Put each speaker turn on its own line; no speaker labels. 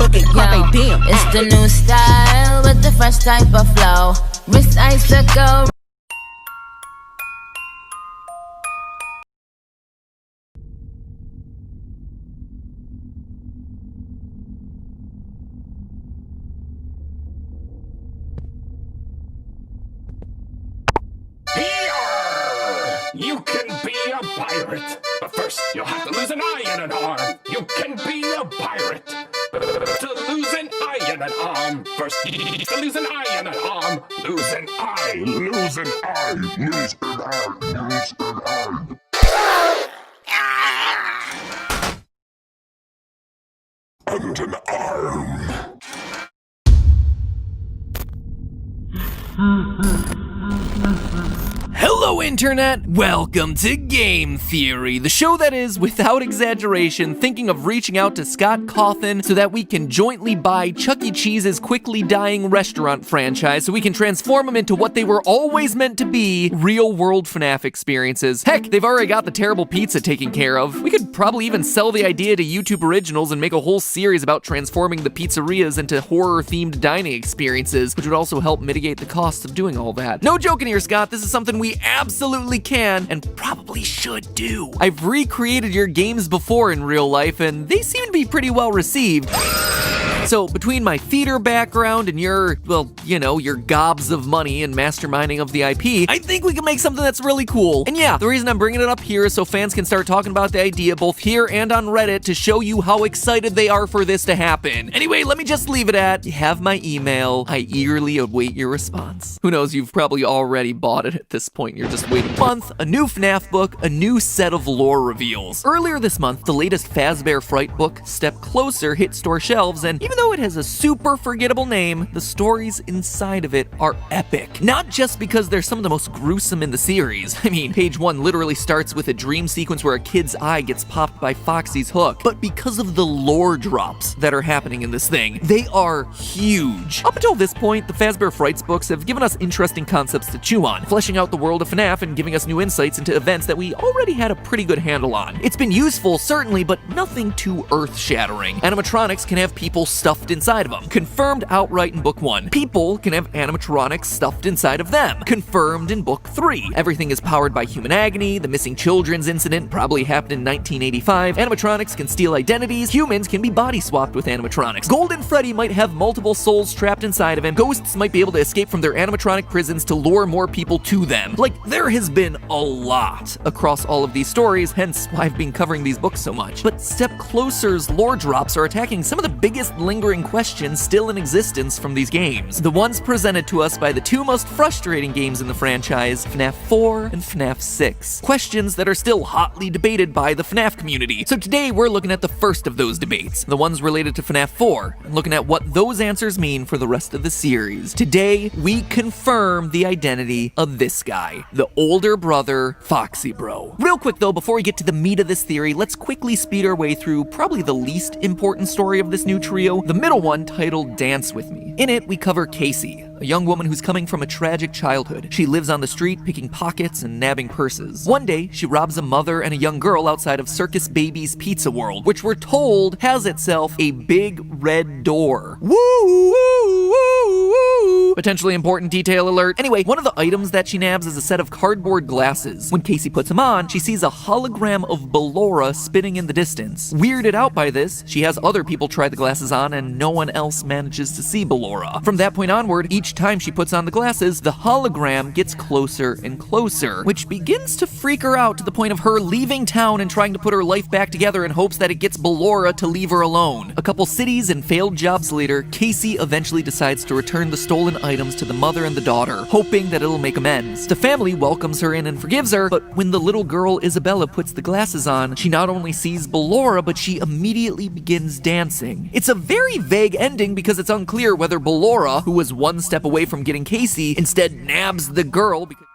looking carpe diem.
It's the new style with the fresh type of flow. Wrist icicle.
You can be a pirate, but first you'll have to lose an eye and an arm. You can be a pirate, to lose an eye and an arm. First, to lose an eye and an arm. Lose an eye, lose an eye, lose an eye, lose an eye. And an arm.
Hello Internet! Welcome to Game Theory, the show that is, without exaggeration, thinking of reaching out to Scott Cawthon so that we can jointly buy Chuck E. Cheese's quickly dying restaurant franchise so we can transform them into what they were always meant to be, real-world Fnaf experiences. Heck, they've already got the terrible pizza taken care of. We could probably even sell the idea to YouTube Originals and make a whole series about transforming the pizzerias into horror-themed dining experiences, which would also help mitigate the costs of doing all that. No joking here, Scott, this is something we absolutely can and probably should do. I've recreated your games before in real life and they seem to be pretty well received. So between my theater background and your, well, you know, your gobs of money and masterminding of the IP, I think we can make something that's really cool. And yeah, the reason I'm bringing it up here is so fans can start talking about the idea both here and on Reddit to show you how excited they are for this to happen. Anyway, let me just leave it at, you have my email. I eagerly await your response. Who knows, you've probably already bought it at this point. You're just waiting a month, a new FNAF book, a new set of lore reveals. Earlier this month, the latest Fazbear Fright book, Step Closer, hit store shelves, and even though it has a super forgettable name, the stories inside of it are epic. Not just because they're some of the most gruesome in the series. I mean, page 1 literally starts with a dream sequence where a kid's eye gets popped by Foxy's hook, but because of the lore drops that are happening in this thing, they are huge. Up until this point, the Fazbear Frights books have given us interesting concepts to chew on, fleshing out the world of FNAF and giving us new insights into events that we already had a pretty good handle on. It's been useful, certainly, but nothing too earth-shattering. Animatronics can have people stuffed inside of them. Confirmed outright in book 1. People can have animatronics stuffed inside of them. Confirmed in book 3. Everything is powered by human agony. The missing children's incident probably happened in 1985. Animatronics can steal identities. Humans can be body swapped with animatronics. Golden Freddy might have multiple souls trapped inside of him. Ghosts might be able to escape from their animatronic prisons to lure more people to them. Like, there has been a lot across all of these stories, hence why I've been covering these books so much. But Step Closer's lore drops are attacking some of the biggest lingering questions still in existence from these games. The ones presented to us by the two most frustrating games in the franchise, FNAF 4 and FNAF 6. Questions that are still hotly debated by the FNAF community. So today we're looking at the first of those debates, the ones related to FNAF 4, and looking at what those answers mean for the rest of the series. Today, we confirm the identity of this guy, the older brother, Foxy Bro. Real quick though, before we get to the meat of this theory, let's quickly speed our way through probably the least important story of this new trio, the middle one titled Dance With Me. In it, we cover Casey, a young woman who's coming from a tragic childhood. She lives on the street picking pockets and nabbing purses. One day, she robs a mother and a young girl outside of Circus Baby's Pizza World, which we're told has itself a big red door. Woo, woo, woo, woo. Potentially important detail alert. Anyway, one of the items that she nabs is a set of cardboard glasses. When Casey puts them on, she sees a hologram of Ballora spinning in the distance. Weirded out by this, she has other people try the glasses on and no one else manages to see Ballora. From that point onward, each time she puts on the glasses, the hologram gets closer and closer, which begins to freak her out to the point of her leaving town and trying to put her life back together in hopes that it gets Ballora to leave her alone. A couple cities and failed jobs later, Casey eventually decides to return the stolen items to the mother and the daughter, hoping that it'll make amends. The family welcomes her in and forgives her, but when the little girl Isabella puts the glasses on, she not only sees Ballora, but she immediately begins dancing. It's a very vague ending because it's unclear whether Ballora, who was one step away from getting Casey, instead nabs the girl because